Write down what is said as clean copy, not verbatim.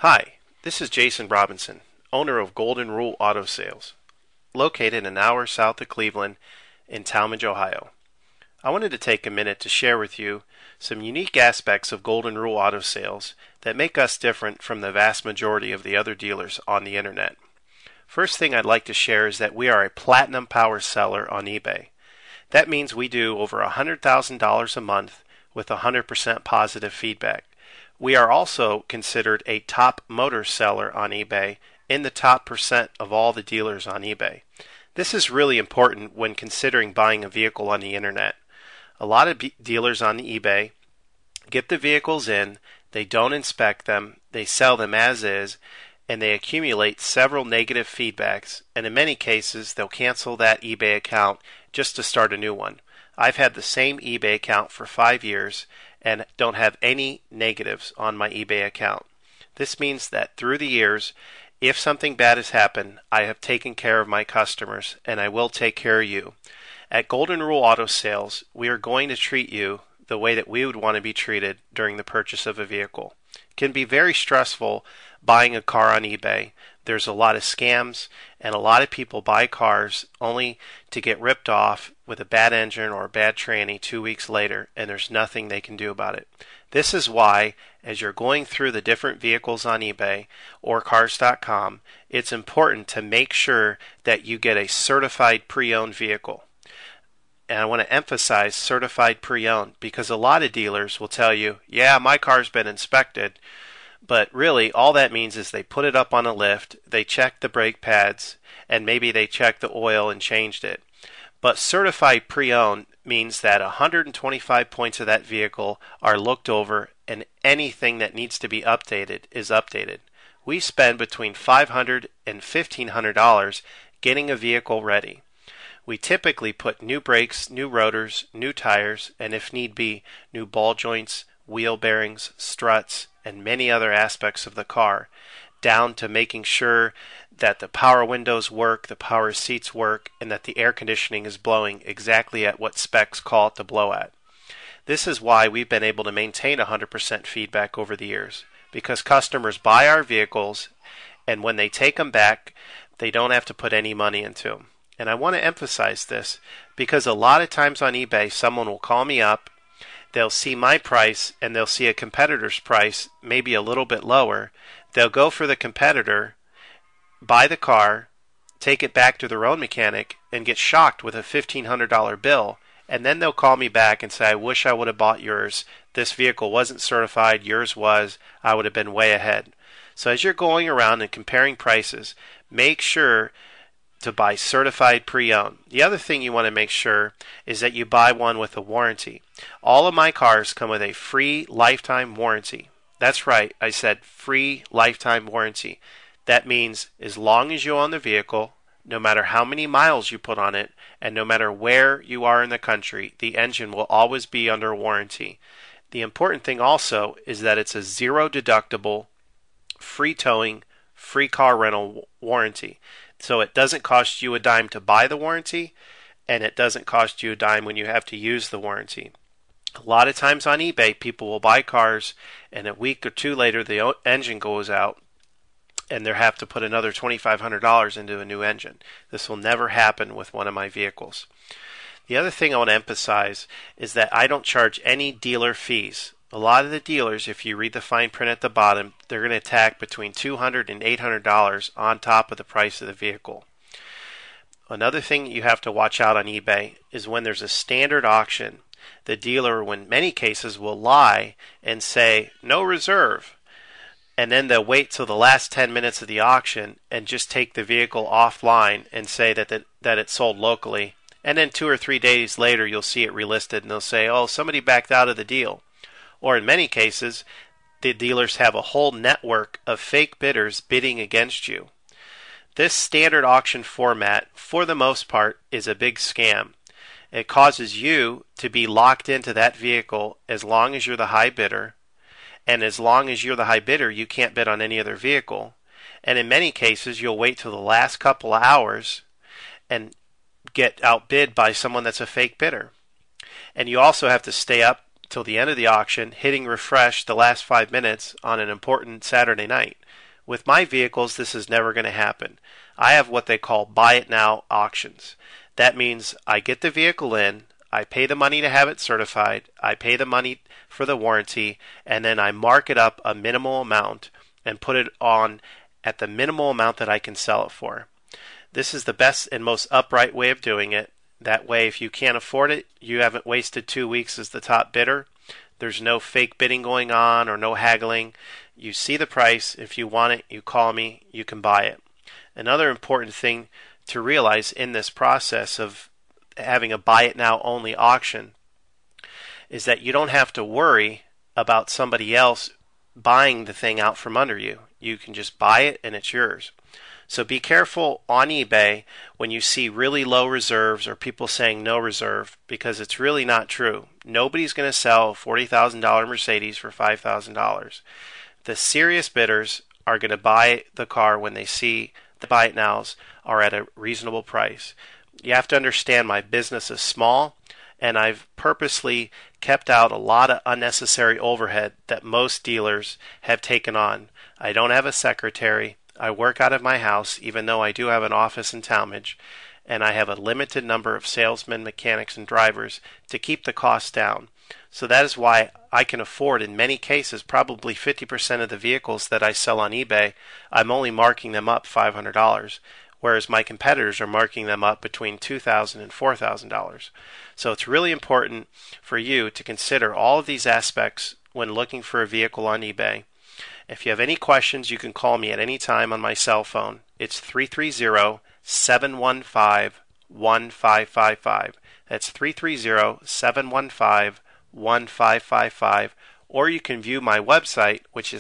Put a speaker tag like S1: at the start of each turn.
S1: Hi, this is Jason Robinson, owner of Golden Rule Auto Sales, located an hour south of Cleveland in Tallmadge, Ohio. I wanted to take a minute to share with you some unique aspects of Golden Rule Auto Sales that make us different from the vast majority of the other dealers on the internet. First thing I'd like to share is that we are a platinum power seller on eBay. That means we do over $100,000 a month with 100% positive feedback. We are also considered a top motor seller on eBay in the top percent of all the dealers on eBay. This is really important when considering buying a vehicle on the internet. A lot of dealers on eBay get the vehicles in, they don't inspect them, they sell them as is, and they accumulate several negative feedbacks, and in many cases they'll cancel that eBay account just to start a new one. I've had the same eBay account for 5 years and don't have any negatives on my eBay account. This means that through the years, if something bad has happened, I have taken care of my customers and I will take care of you. At Golden Rule Auto Sales, we are going to treat you the way that we would want to be treated during the purchase of a vehicle. It can be very stressful buying a car on eBay. There's a lot of scams, and a lot of people buy cars only to get ripped off with a bad engine or a bad tranny 2 weeks later, and there's nothing they can do about it. This is why, as you're going through the different vehicles on eBay or cars.com, it's important to make sure that you get a certified pre-owned vehicle. And I want to emphasize certified pre-owned because a lot of dealers will tell you, yeah, my car's been inspected. But really, all that means is they put it up on a lift, they check the brake pads, and maybe they check the oil and changed it. But certified pre-owned means that 125 points of that vehicle are looked over and anything that needs to be updated is updated. We spend between $500 and $1,500 getting a vehicle ready. We typically put new brakes, new rotors, new tires, and if need be, new ball joints, wheel bearings, struts, and many other aspects of the car, down to making sure that the power windows work, the power seats work, and that the air conditioning is blowing exactly at what specs call it to blow at. This is why we've been able to maintain 100% feedback over the years, because customers buy our vehicles, and when they take them back, they don't have to put any money into them. And I want to emphasize this, because a lot of times on eBay, someone will call me up, they'll see my price and they'll see a competitor's price, maybe a little bit lower. They'll go for the competitor, buy the car, take it back to their own mechanic, and get shocked with a $1,500 bill. And then they'll call me back and say, I wish I would have bought yours. This vehicle wasn't certified, yours was. I would have been way ahead. So as you're going around and comparing prices, make sure to buy certified pre-owned. The other thing you want to make sure is that you buy one with a warranty. All of my cars come with a free lifetime warranty. That's right, I said free lifetime warranty. That means as long as you own the vehicle, no matter how many miles you put on it, and no matter where you are in the country, the engine will always be under warranty. The important thing also is that it's a zero deductible, free towing, free car rental warranty. So it doesn't cost you a dime to buy the warranty, and it doesn't cost you a dime when you have to use the warranty. A lot of times on eBay, people will buy cars, and a week or two later, the engine goes out, and they have to put another $2,500 into a new engine. This will never happen with one of my vehicles. The other thing I want to emphasize is that I don't charge any dealer fees. A lot of the dealers, if you read the fine print at the bottom, they're going to tack between $200 and $800 on top of the price of the vehicle. Another thing you have to watch out on eBay is when there's a standard auction, the dealer, in many cases, will lie and say, no reserve. And then they'll wait till the last 10 minutes of the auction and just take the vehicle offline and say that it's sold locally. And then 2 or 3 days later, you'll see it relisted and they'll say, oh, somebody backed out of the deal. Or in many cases, the dealers have a whole network of fake bidders bidding against you. This standard auction format, for the most part, is a big scam. It causes you to be locked into that vehicle as long as you're the high bidder. And as long as you're the high bidder, you can't bid on any other vehicle. And in many cases, you'll wait till the last couple of hours and get outbid by someone that's a fake bidder. And you also have to stay up till the end of the auction, hitting refresh the last 5 minutes on an important Saturday night. With my vehicles, this is never going to happen. I have what they call buy it now auctions. That means I get the vehicle in, I pay the money to have it certified, I pay the money for the warranty, and then I mark it up a minimal amount and put it on at the minimal amount that I can sell it for. This is the best and most upright way of doing it. That way, if you can't afford it, you haven't wasted 2 weeks as the top bidder. There's no fake bidding going on or no haggling. You see the price. If you want it, you call me. You can buy it. Another important thing to realize in this process of having a buy it now only auction is that you don't have to worry about somebody else buying the thing out from under you. You can just buy it and it's yours. So be careful on eBay when you see really low reserves or people saying no reserve, because it's really not true. Nobody's going to sell a $40,000 Mercedes for $5,000. The serious bidders are going to buy the car when they see the buy it nows are at a reasonable price. You have to understand my business is small, and I've purposely kept out a lot of unnecessary overhead that most dealers have taken on. I don't have a secretary. I work out of my house, even though I do have an office in Tallmadge, and I have a limited number of salesmen, mechanics, and drivers to keep the costs down. So that is why I can afford, in many cases, probably 50% of the vehicles that I sell on eBay, I'm only marking them up $500, whereas my competitors are marking them up between $2,000 and $4,000. So it's really important for you to consider all of these aspects when looking for a vehicle on eBay. If you have any questions, you can call me at any time on my cell phone. It's 330-715-1555. That's 330-715-1555. Or you can view my website, which is